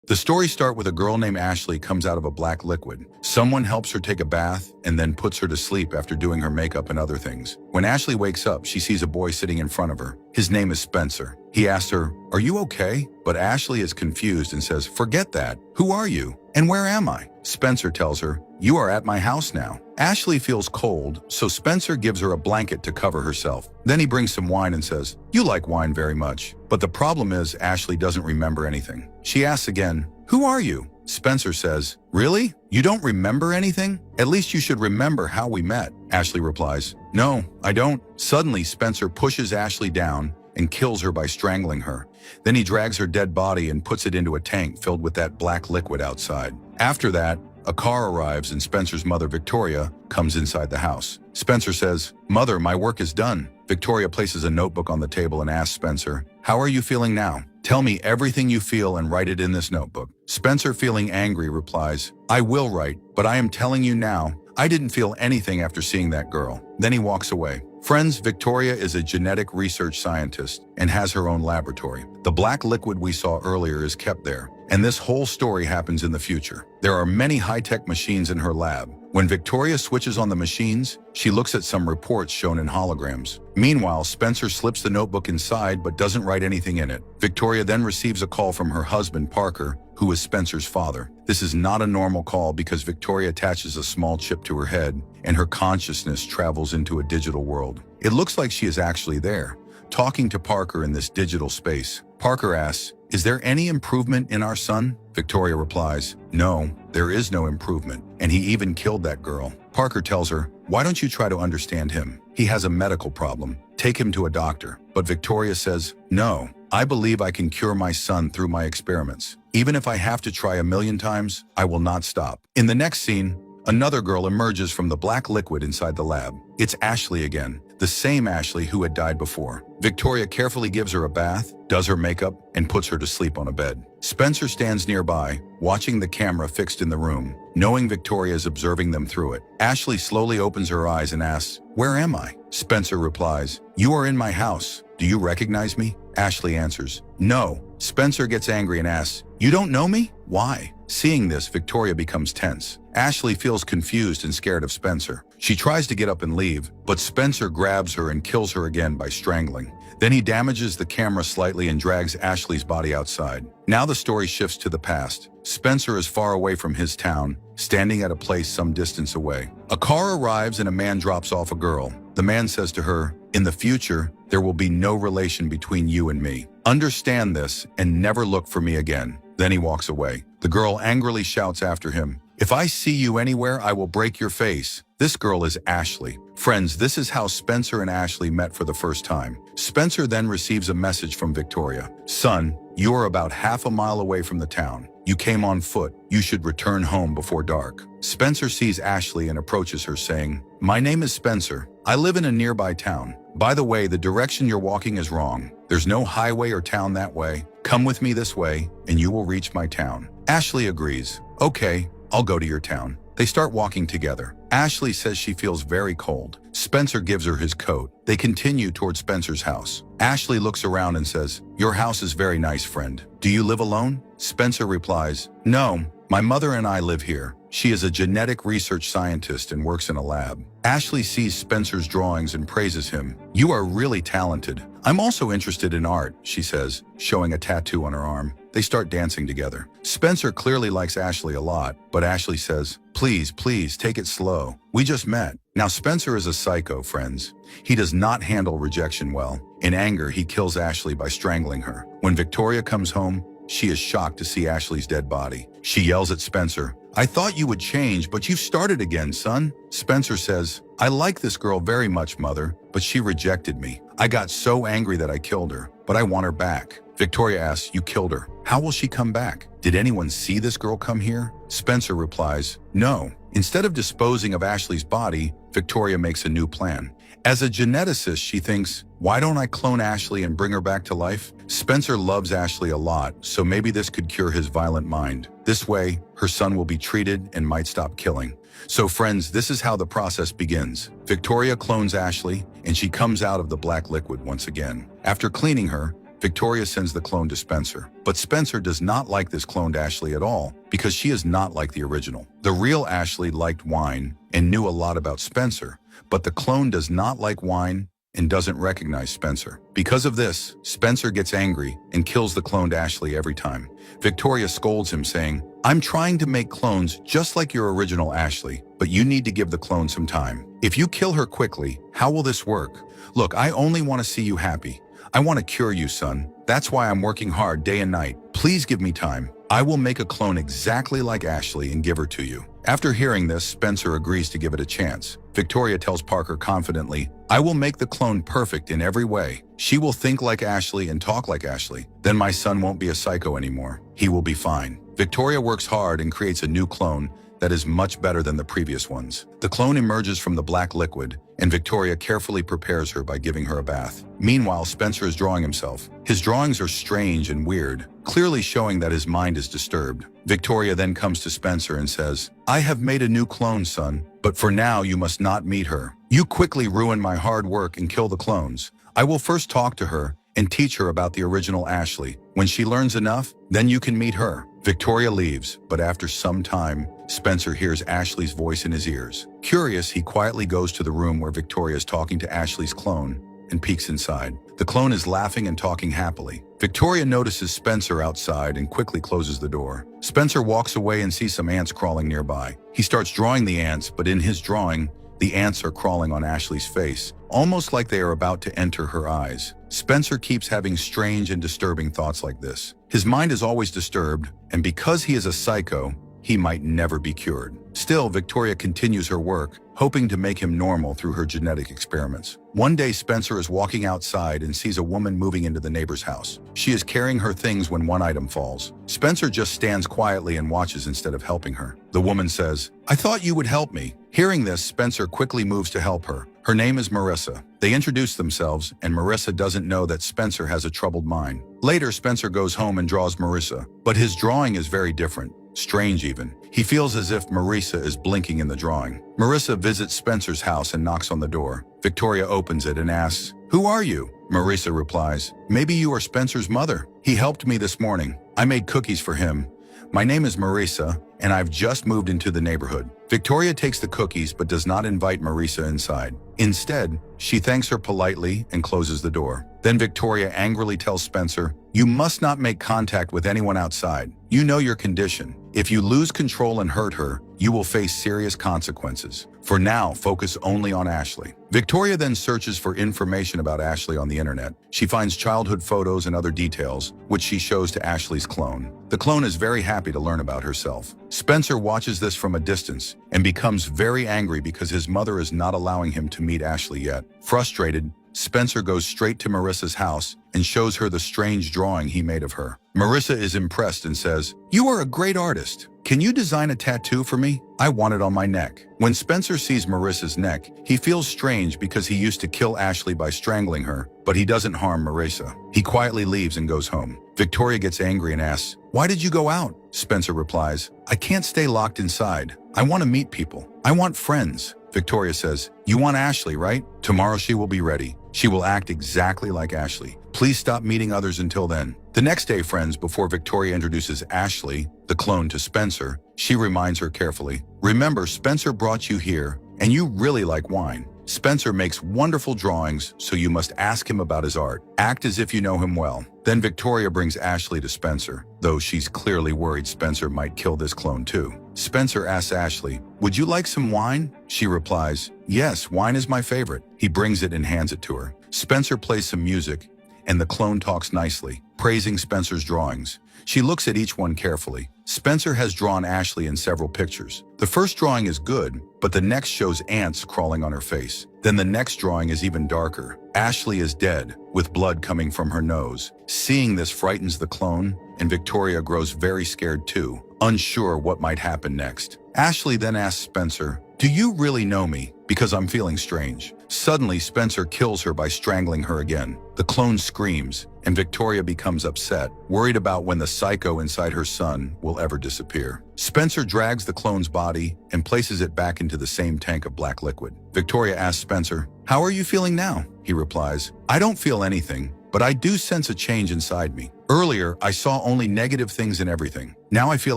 The stories start with a girl named Ashley comes out of a black liquid. Someone helps her take a bath and then puts her to sleep after doing her makeup and other things. When Ashley wakes up, she sees a boy sitting in front of her. His name is Spencer. He asks her, "Are you okay?" But Ashley is confused and says, "Forget that. Who are you? And where am I?" Spencer tells her, "You are at my house now." Ashley feels cold, so Spencer gives her a blanket to cover herself. Then he brings some wine and says, "You like wine very much." But the problem is Ashley doesn't remember anything. She asks again, "Who are you?" Spencer says, "Really? You don't remember anything? At least you should remember how we met." Ashley replies, "No, I don't." Suddenly, Spencer pushes Ashley down and kills her by strangling her. Then he drags her dead body and puts it into a tank filled with that black liquid outside. After that, a car arrives and Spencer's mother, Victoria, comes inside the house. Spencer says, "Mother, my work is done." Victoria places a notebook on the table and asks Spencer, "How are you feeling now? Tell me everything you feel and write it in this notebook." Spencer, feeling angry, replies, "I will write, but I am telling you now, I didn't feel anything after seeing that girl." Then he walks away. Friends, Victoria is a genetic research scientist and has her own laboratory. The black liquid we saw earlier is kept there, and this whole story happens in the future. There are many high-tech machines in her lab. When Victoria switches on the machines, she looks at some reports shown in holograms. Meanwhile, Spencer slips the notebook inside but doesn't write anything in it. Victoria then receives a call from her husband, Parker, who is Spencer's father. This is not a normal call because Victoria attaches a small chip to her head and her consciousness travels into a digital world. It looks like she is actually there, talking to Parker in this digital space. Parker asks, "Is there any improvement in our son?" Victoria replies, "No, there is no improvement, and he even killed that girl." Parker tells her, "Why don't you try to understand him? He has a medical problem. Take him to a doctor." But Victoria says, "No, I believe I can cure my son through my experiments. Even if I have to try 1,000,000 times, I will not stop." In the next scene, another girl emerges from the black liquid inside the lab. It's Ashley again, the same Ashley who had died before. Victoria carefully gives her a bath, does her makeup, and puts her to sleep on a bed. Spencer stands nearby, watching the camera fixed in the room, knowing Victoria is observing them through it. Ashley slowly opens her eyes and asks, "Where am I?" Spencer replies, "You are in my house. Do you recognize me?" Ashley answers, "No." Spencer gets angry and asks, "You don't know me? Why?" Seeing this, Victoria becomes tense. Ashley feels confused and scared of Spencer. She tries to get up and leave, but Spencer grabs her and kills her again by strangling. Then he damages the camera slightly and drags Ashley's body outside. Now the story shifts to the past. Spencer is far away from his town, standing at a place some distance away. A car arrives and a man drops off a girl. The man says to her, "In the future, there will be no relation between you and me. Understand this and never look for me again." Then he walks away. The girl angrily shouts after him, "If I see you anywhere, I will break your face." This girl is Ashley. Friends, this is how Spencer and Ashley met for the first time. Spencer then receives a message from Victoria. "Son, you are about half a mile away from the town. You came on foot. You should return home before dark." Spencer sees Ashley and approaches her saying, "My name is Spencer. I live in a nearby town. By the way, the direction you're walking is wrong. There's no highway or town that way. Come with me this way, and you will reach my town." Ashley agrees. "Okay, I'll go to your town." They start walking together. Ashley says she feels very cold. Spencer gives her his coat. They continue toward Spencer's house. Ashley looks around and says, "Your house is very nice, friend. Do you live alone?" Spencer replies, "No, my mother and I live here. She is a genetic research scientist and works in a lab." Ashley sees Spencer's drawings and praises him. "You are really talented. I'm also interested in art," she says, showing a tattoo on her arm. They start dancing together. Spencer clearly likes Ashley a lot, but Ashley says, "Please, please, take it slow. We just met." Now Spencer is a psycho, friends. He does not handle rejection well. In anger, he kills Ashley by strangling her. When Victoria comes home, she is shocked to see Ashley's dead body. She yells at Spencer, "I thought you would change, but you've started again, son." Spencer says, "I like this girl very much, mother, but she rejected me. I got so angry that I killed her, but I want her back." Victoria asks, "You killed her. How will she come back? Did anyone see this girl come here?" Spencer replies, "No." Instead of disposing of Ashley's body, Victoria makes a new plan. As a geneticist, she thinks, "Why don't I clone Ashley and bring her back to life?" Spencer loves Ashley a lot, so maybe this could cure his violent mind. This way, her son will be treated and might stop killing. So friends, this is how the process begins. Victoria clones Ashley, and she comes out of the black liquid once again. After cleaning her, Victoria sends the clone to Spencer. But Spencer does not like this cloned Ashley at all because she is not like the original. The real Ashley liked wine and knew a lot about Spencer, but the clone does not like wine and doesn't recognize Spencer. Because of this, Spencer gets angry and kills the cloned Ashley every time. Victoria scolds him, saying, "I'm trying to make clones just like your original Ashley, but you need to give the clone some time. If you kill her quickly, how will this work? Look, I only want to see you happy. I want to cure you, son. That's why I'm working hard day and night. Please give me time. I will make a clone exactly like Ashley and give her to you." After hearing this, Spencer agrees to give it a chance. Victoria tells Parker confidently, "I will make the clone perfect in every way. She will think like Ashley and talk like Ashley. Then my son won't be a psycho anymore. He will be fine." Victoria works hard and creates a new clone that is much better than the previous ones. The clone emerges from the black liquid, and Victoria carefully prepares her by giving her a bath. Meanwhile, Spencer is drawing himself. His drawings are strange and weird, clearly showing that his mind is disturbed. Victoria then comes to Spencer and says, "I have made a new clone, son, but for now you must not meet her. You quickly ruin my hard work and kill the clones. I will first talk to her and teach her about the original Ashley. When she learns enough, then you can meet her." Victoria leaves, but after some time, Spencer hears Ashley's voice in his ears. Curious, he quietly goes to the room where Victoria is talking to Ashley's clone and peeks inside. The clone is laughing and talking happily. Victoria notices Spencer outside and quickly closes the door. Spencer walks away and sees some ants crawling nearby. He starts drawing the ants, but in his drawing, the ants are crawling on Ashley's face, almost like they are about to enter her eyes. Spencer keeps having strange and disturbing thoughts like this. His mind is always disturbed, and because he is a psycho, he might never be cured. Still, Victoria continues her work, hoping to make him normal through her genetic experiments. One day, Spencer is walking outside and sees a woman moving into the neighbor's house. She is carrying her things when one item falls. Spencer just stands quietly and watches instead of helping her. The woman says, "I thought you would help me." Hearing this, Spencer quickly moves to help her. Her name is Marissa. They introduce themselves, and Marissa doesn't know that Spencer has a troubled mind. Later, Spencer goes home and draws Marissa, but his drawing is very different. Strange even. He feels as if Marissa is blinking in the drawing. Marissa visits Spencer's house and knocks on the door. Victoria opens it and asks, "Who are you?" Marissa replies, "Maybe you are Spencer's mother. He helped me this morning. I made cookies for him. My name is Marissa, and I've just moved into the neighborhood." Victoria takes the cookies but does not invite Marissa inside. Instead, she thanks her politely and closes the door. Then Victoria angrily tells Spencer, "You must not make contact with anyone outside. You know your condition. If you lose control and hurt her, you will face serious consequences. For now, focus only on Ashley." Victoria then searches for information about Ashley on the internet. She finds childhood photos and other details, which she shows to Ashley's clone. The clone is very happy to learn about herself. Spencer watches this from a distance and becomes very angry because his mother is not allowing him to meet Ashley yet. Frustrated, Spencer goes straight to Marissa's house and shows her the strange drawing he made of her. Marissa is impressed and says, "You are a great artist. Can you design a tattoo for me? I want it on my neck." When Spencer sees Marissa's neck, he feels strange because he used to kill Ashley by strangling her, but he doesn't harm Marissa. He quietly leaves and goes home. Victoria gets angry and asks, "Why did you go out?" Spencer replies, "I can't stay locked inside. I want to meet people. I want friends." Victoria says, "You want Ashley, right? Tomorrow she will be ready. She will act exactly like Ashley. Please stop meeting others until then." The next day, friends, before Victoria introduces Ashley, the clone, to Spencer, she reminds her carefully, "Remember, Spencer brought you here, and you really like wine. Spencer makes wonderful drawings, so you must ask him about his art. Act as if you know him well." Then Victoria brings Ashley to Spencer, though she's clearly worried Spencer might kill this clone too. Spencer asks Ashley, "Would you like some wine?" She replies, "Yes, wine is my favorite." He brings it and hands it to her. Spencer plays some music, and the clone talks nicely, praising Spencer's drawings. She looks at each one carefully. Spencer has drawn Ashley in several pictures. The first drawing is good, but the next shows ants crawling on her face. Then the next drawing is even darker. Ashley is dead, with blood coming from her nose. Seeing this frightens the clone, and Victoria grows very scared too, unsure what might happen next. Ashley then asks Spencer, "Do you really know me? Because I'm feeling strange." Suddenly, Spencer kills her by strangling her again. The clone screams, and Victoria becomes upset, worried about when the psycho inside her son will ever disappear. Spencer drags the clone's body and places it back into the same tank of black liquid. Victoria asks Spencer, "How are you feeling now?" He replies, "I don't feel anything, but I do sense a change inside me. Earlier, I saw only negative things in everything. Now I feel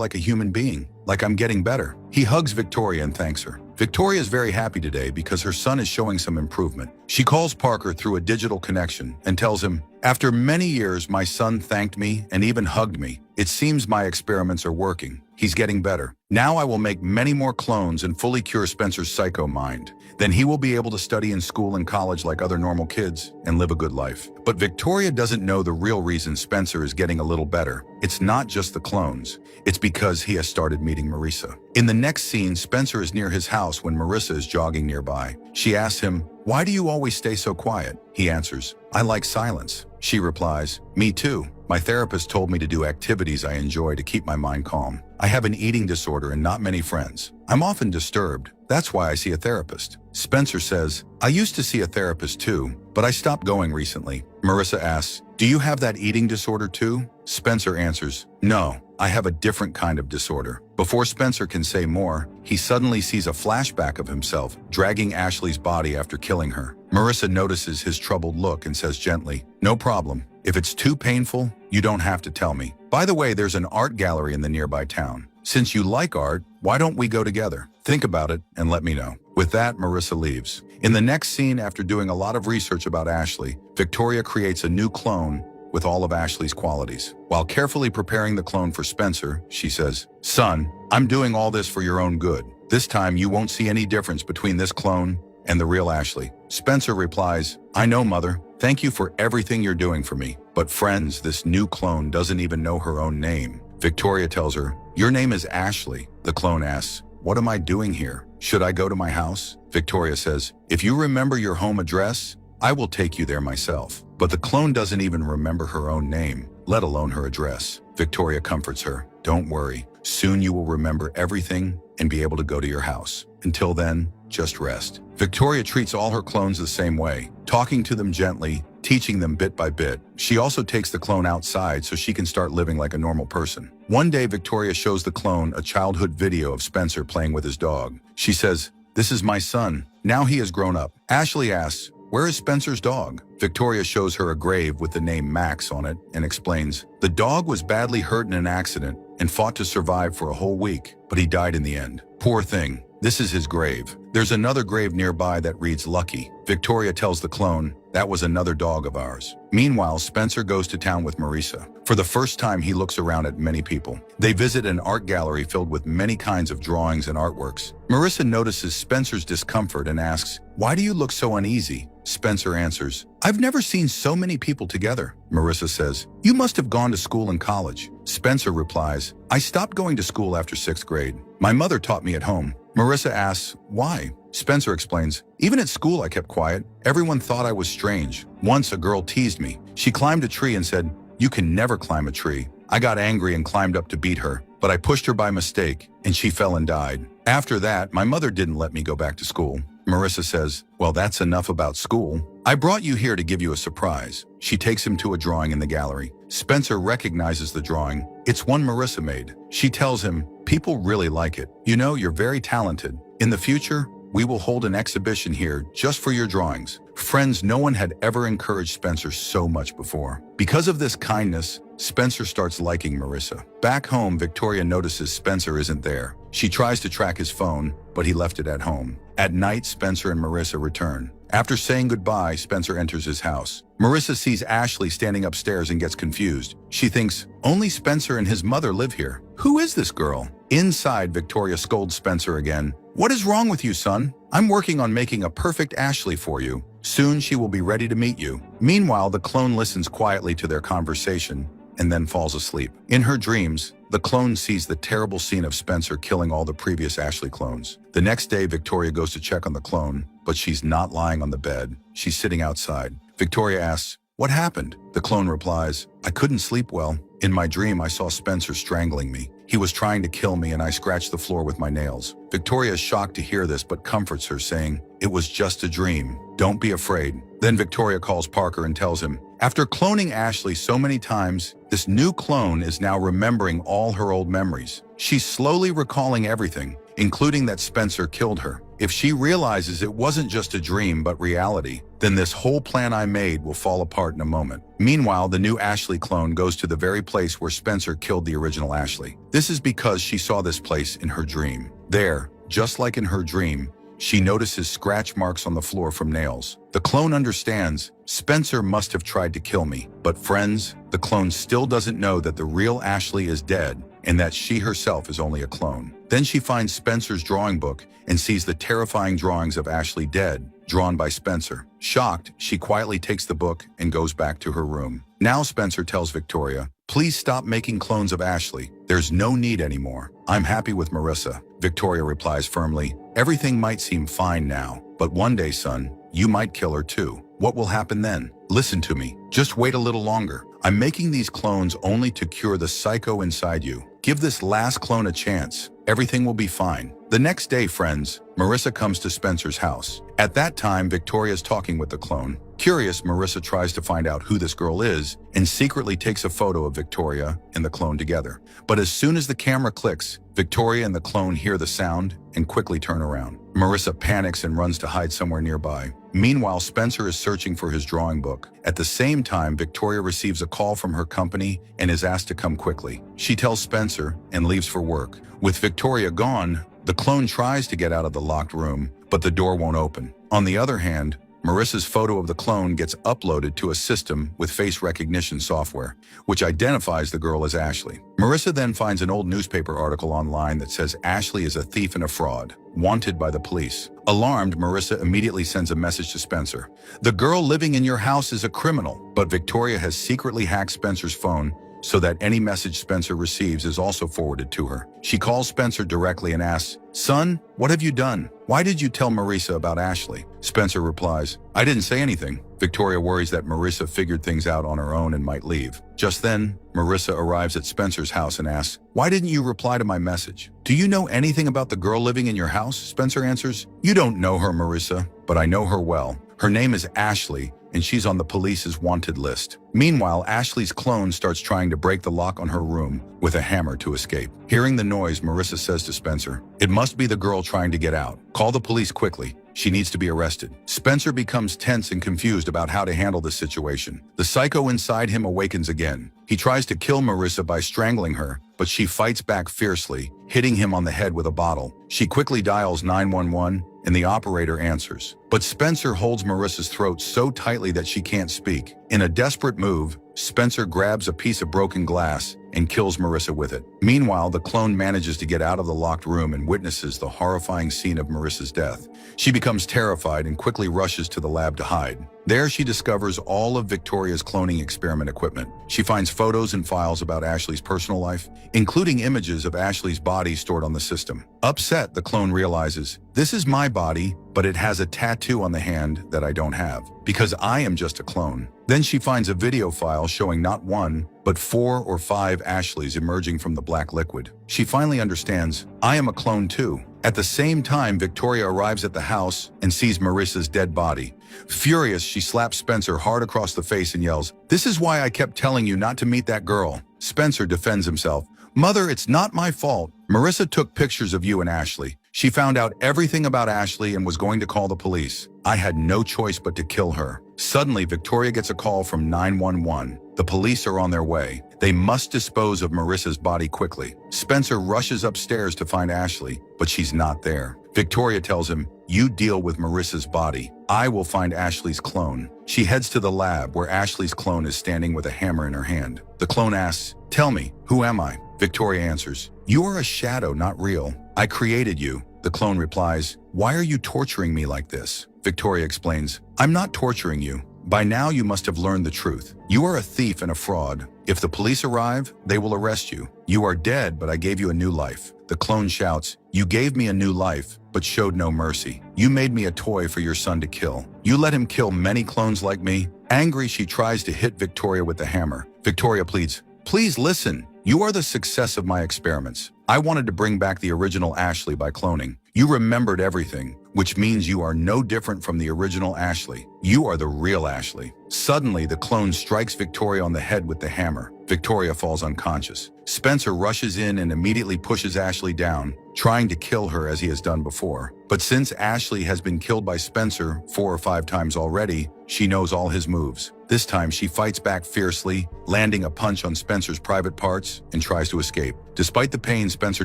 like a human being, like I'm getting better. He hugs Victoria and thanks her. Victoria is very happy today because her son is showing some improvement. She calls Parker through a digital connection and tells him, "After many years, my son thanked me and even hugged me. It seems my experiments are working. He's getting better. Now I will make many more clones and fully cure Spencer's psycho mind. Then he will be able to study in school and college like other normal kids and live a good life." But Victoria doesn't know the real reason Spencer is getting a little better. It's not just the clones. It's because he has started meeting Marissa. In the next scene, Spencer is near his house when Marissa is jogging nearby. She asks him, "Why do you always stay so quiet?" He answers, "I like silence." She replies, "Me too. My therapist told me to do activities I enjoy to keep my mind calm. I have an eating disorder and not many friends. I'm often disturbed. That's why I see a therapist." Spencer says, "I used to see a therapist too, but I stopped going recently." Marissa asks, "Do you have that eating disorder too?" Spencer answers, "No, I have a different kind of disorder." Before Spencer can say more, he suddenly sees a flashback of himself dragging Ashley's body after killing her. Marissa notices his troubled look and says gently, "No problem. If it's too painful, you don't have to tell me. By the way, there's an art gallery in the nearby town. Since you like art, why don't we go together? Think about it and let me know." With that, Marissa leaves. In the next scene, after doing a lot of research about Ashley, Victoria creates a new clone with all of Ashley's qualities. While carefully preparing the clone for Spencer, she says, "Son, I'm doing all this for your own good. This time you won't see any difference between this clone and the real Ashley." Spencer replies, "I know, Mother. Thank you for everything you're doing for me. But friends, this new clone doesn't even know her own name." Victoria tells her, "Your name is Ashley." The clone asks, "What am I doing here? Should I go to my house?" Victoria says, "If you remember your home address, I will take you there myself." But the clone doesn't even remember her own name, let alone her address. Victoria comforts her, "Don't worry. Soon you will remember everything and be able to go to your house. Until then, just rest." Victoria treats all her clones the same way, talking to them gently, teaching them bit by bit. She also takes the clone outside so she can start living like a normal person. One day, Victoria shows the clone a childhood video of Spencer playing with his dog. She says, "This is my son. Now he has grown up." Ashley asks, "Where is Spencer's dog?" Victoria shows her a grave with the name Max on it and explains, "The dog was badly hurt in an accident and fought to survive for a whole week, but he died in the end. Poor thing. This is his grave." There's another grave nearby that reads Lucky. Victoria tells the clone, "That was another dog of ours." Meanwhile, Spencer goes to town with Marissa. For the first time, he looks around at many people. They visit an art gallery filled with many kinds of drawings and artworks. Marissa notices Spencer's discomfort and asks, "Why do you look so uneasy?" Spencer answers, "I've never seen so many people together." Marissa says, "You must have gone to school and college." Spencer replies, "I stopped going to school after 6th grade. My mother taught me at home." Marissa asks, "Why?" Spencer explains, "Even at school I kept quiet. Everyone thought I was strange. Once a girl teased me. She climbed a tree and said, 'You can never climb a tree.' I got angry and climbed up to beat her, but I pushed her by mistake and she fell and died. After that, my mother didn't let me go back to school." Marissa says, "Well, that's enough about school. I brought you here to give you a surprise." She takes him to a drawing in the gallery. Spencer recognizes the drawing. It's one Marissa made. She tells him, "People really like it. You know, you're very talented. In the future, we will hold an exhibition here just for your drawings." Friends, no one had ever encouraged Spencer so much before. Because of this kindness, Spencer starts liking Marissa. Back home, Victoria notices Spencer isn't there. She tries to track his phone, but he left it at home. At night, Spencer and Marissa return. After saying goodbye, Spencer enters his house. Marissa sees Ashley standing upstairs and gets confused. She thinks, only Spencer and his mother live here. Who is this girl? Inside, Victoria scolds Spencer again. "What is wrong with you, son? I'm working on making a perfect Ashley for you. Soon she will be ready to meet you." Meanwhile, the clone listens quietly to their conversation and then falls asleep. In her dreams, the clone sees the terrible scene of Spencer killing all the previous Ashley clones. The next day, Victoria goes to check on the clone, but she's not lying on the bed. She's sitting outside. Victoria asks, "What happened?" The clone replies, "I couldn't sleep well. In my dream, I saw Spencer strangling me. He was trying to kill me and I scratched the floor with my nails." Victoria is shocked to hear this but comforts her, saying, "It was just a dream. Don't be afraid." Then Victoria calls Parker and tells him, after cloning Ashley so many times, this new clone is now remembering all her old memories. She's slowly recalling everything, including that Spencer killed her. If she realizes it wasn't just a dream but reality, then this whole plan I made will fall apart in a moment. Meanwhile, the new Ashley clone goes to the very place where Spencer killed the original Ashley. This is because she saw this place in her dream. There, just like in her dream, she notices scratch marks on the floor from nails. The clone understands, Spencer must have tried to kill me. But friends, the clone still doesn't know that the real Ashley is dead and that she herself is only a clone. Then she finds Spencer's drawing book and sees the terrifying drawings of Ashley dead, drawn by Spencer. Shocked, she quietly takes the book and goes back to her room. Now Spencer tells Victoria, "Please stop making clones of Ashley. There's no need anymore. I'm happy with Marissa." Victoria replies firmly, "Everything might seem fine now, but one day, son, you might kill her too. What will happen then? Listen to me. Just wait a little longer. I'm making these clones only to cure the psycho inside you. Give this last clone a chance. Everything will be fine." The next day, friends, Marissa comes to Spencer's house. At that time, Victoria's talking with the clone. Curious, Marissa tries to find out who this girl is and secretly takes a photo of Victoria and the clone together. But as soon as the camera clicks, Victoria and the clone hear the sound and quickly turn around. Marissa panics and runs to hide somewhere nearby. Meanwhile, Spencer is searching for his drawing book. At the same time, Victoria receives a call from her company and is asked to come quickly. She tells Spencer and leaves for work. With Victoria gone, the clone tries to get out of the locked room, but the door won't open. On the other hand, Marissa's photo of the clone gets uploaded to a system with face recognition software, which identifies the girl as Ashley. Marissa then finds an old newspaper article online that says Ashley is a thief and a fraud, wanted by the police. Alarmed, Marissa immediately sends a message to Spencer. "The girl living in your house is a criminal," but Victoria has secretly hacked Spencer's phone so that any message Spencer receives is also forwarded to her. She calls Spencer directly and asks, "Son, what have you done? Why did you tell Marissa about Ashley?" Spencer replies, "I didn't say anything." Victoria worries that Marissa figured things out on her own and might leave. Just then, Marissa arrives at Spencer's house and asks, "Why didn't you reply to my message?" "Do you know anything about the girl living in your house?" Spencer answers. "You don't know her, Marissa, but I know her well. Her name is Ashley, and she's on the police's wanted list." Meanwhile, Ashley's clone starts trying to break the lock on her room with a hammer to escape. Hearing the noise, Marissa says to Spencer, "It must be the girl trying to get out. Call the police quickly. She needs to be arrested." Spencer becomes tense and confused about how to handle the situation. The psycho inside him awakens again. He tries to kill Marissa by strangling her, but she fights back fiercely, hitting him on the head with a bottle. She quickly dials 911, and the operator answers. But Spencer holds Marissa's throat so tightly that she can't speak. In a desperate move, Spencer grabs a piece of broken glass and kills Marissa with it. Meanwhile, the clone manages to get out of the locked room and witnesses the horrifying scene of Marissa's death. She becomes terrified and quickly rushes to the lab to hide. There, she discovers all of Victoria's cloning experiment equipment. She finds photos and files about Ashley's personal life, including images of Ashley's body stored on the system. Upset, the clone realizes, "This is my body, but it has a tattoo on the hand that I don't have, because I am just a clone." Then she finds a video file showing not one, but 4 or 5 Ashleys emerging from the black liquid. She finally understands, "I am a clone too." At the same time, Victoria arrives at the house and sees Marissa's dead body. Furious, she slaps Spencer hard across the face and yells, "This is why I kept telling you not to meet that girl." Spencer defends himself. "Mother, it's not my fault. Marissa took pictures of you and Ashley. She found out everything about Ashley and was going to call the police. I had no choice but to kill her." Suddenly, Victoria gets a call from 911. The police are on their way. They must dispose of Marissa's body quickly. Spencer rushes upstairs to find Ashley, but she's not there. Victoria tells him, "You deal with Marissa's body. I will find Ashley's clone." She heads to the lab where Ashley's clone is standing with a hammer in her hand. The clone asks, "Tell me, who am I?" Victoria answers, "You are a shadow, not real. I created you." The clone replies, "Why are you torturing me like this?" Victoria explains, "I'm not torturing you. By now you must have learned the truth. You are a thief and a fraud. If the police arrive, they will arrest you. You are dead, but I gave you a new life." The clone shouts, "You gave me a new life, but showed no mercy. You made me a toy for your son to kill. You let him kill many clones like me." Angry, she tries to hit Victoria with the hammer. Victoria pleads, "Please listen. You are the success of my experiments. I wanted to bring back the original Ashley by cloning. You remembered everything, which means you are no different from the original Ashley. You are the real Ashley." Suddenly, the clone strikes Victoria on the head with the hammer. Victoria falls unconscious. Spencer rushes in and immediately pushes Ashley down, trying to kill her as he has done before. But since Ashley has been killed by Spencer 4 or 5 times already, she knows all his moves. This time she fights back fiercely, landing a punch on Spencer's private parts and tries to escape. Despite the pain, Spencer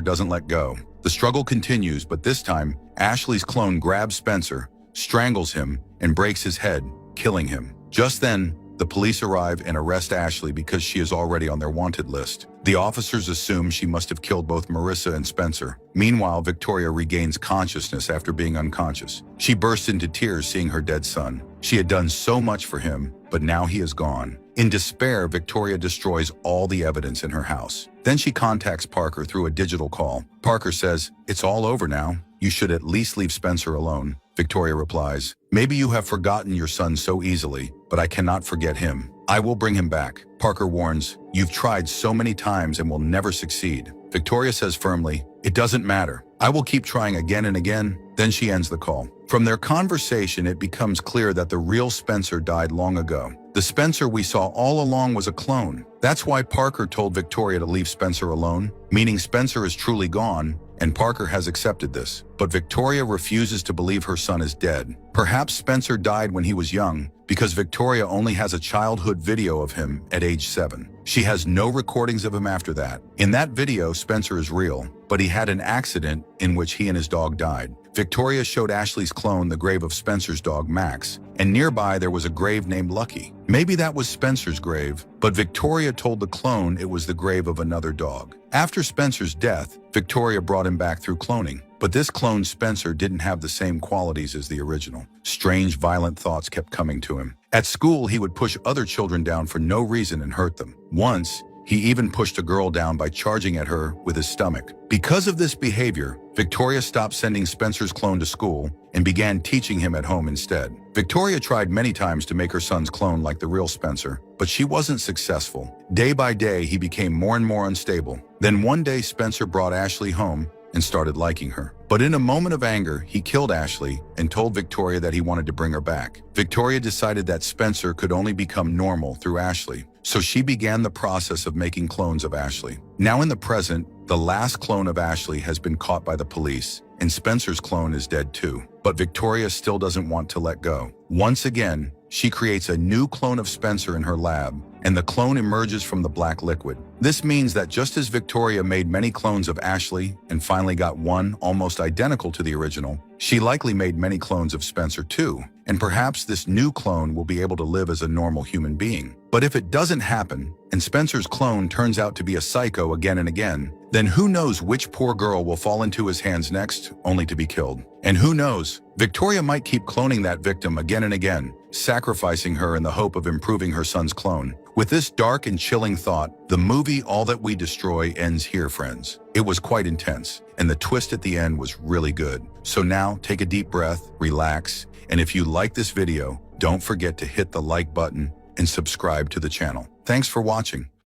doesn't let go. The struggle continues, but this time, Ashley's clone grabs Spencer, strangles him, and breaks his head, killing him. Just then, the police arrive and arrest Ashley because she is already on their wanted list. The officers assume she must have killed both Marissa and Spencer. Meanwhile, Victoria regains consciousness after being unconscious. She bursts into tears seeing her dead son. She had done so much for him, but now he is gone. In despair, Victoria destroys all the evidence in her house. Then she contacts Parker through a digital call. Parker says, "It's all over now. You should at least leave Spencer alone." Victoria replies, "Maybe you have forgotten your son so easily, but I cannot forget him. I will bring him back." Parker warns, "You've tried so many times and will never succeed." Victoria says firmly, "It doesn't matter. I will keep trying again and again." Then she ends the call. From their conversation, it becomes clear that the real Spencer died long ago. The Spencer we saw all along was a clone. That's why Parker told Victoria to leave Spencer alone, meaning Spencer is truly gone, and Parker has accepted this. But Victoria refuses to believe her son is dead. Perhaps Spencer died when he was young, because Victoria only has a childhood video of him at age 7. She has no recordings of him after that. In that video, Spencer is real, but he had an accident in which he and his dog died. Victoria showed Ashley's clone the grave of Spencer's dog, Max, and nearby there was a grave named Lucky. Maybe that was Spencer's grave, but Victoria told the clone it was the grave of another dog. After Spencer's death, Victoria brought him back through cloning, but this clone Spencer didn't have the same qualities as the original. Strange, violent thoughts kept coming to him. At school, he would push other children down for no reason and hurt them. Once, he even pushed a girl down by charging at her with his stomach. Because of this behavior, Victoria stopped sending Spencer's clone to school and began teaching him at home instead. Victoria tried many times to make her son's clone like the real Spencer, but she wasn't successful. Day by day, he became more and more unstable. Then one day, Spencer brought Ashley home and started liking her. But in a moment of anger, he killed Ashley and told Victoria that he wanted to bring her back. Victoria decided that Spencer could only become normal through Ashley, so she began the process of making clones of Ashley. Now in the present, the last clone of Ashley has been caught by the police, and Spencer's clone is dead too. But Victoria still doesn't want to let go. Once again, she creates a new clone of Spencer in her lab, and the clone emerges from the black liquid. This means that just as Victoria made many clones of Ashley and finally got one almost identical to the original, she likely made many clones of Spencer too, and perhaps this new clone will be able to live as a normal human being. But if it doesn't happen, and Spencer's clone turns out to be a psycho again and again, then who knows which poor girl will fall into his hands next, only to be killed. And who knows, Victoria might keep cloning that victim again and again, sacrificing her in the hope of improving her son's clone. With this dark and chilling thought, the movie All That We Destroy ends here, friends. It was quite intense, and the twist at the end was really good. So now, take a deep breath, relax, and if you like this video, don't forget to hit the like button and subscribe to the channel. Thanks for watching.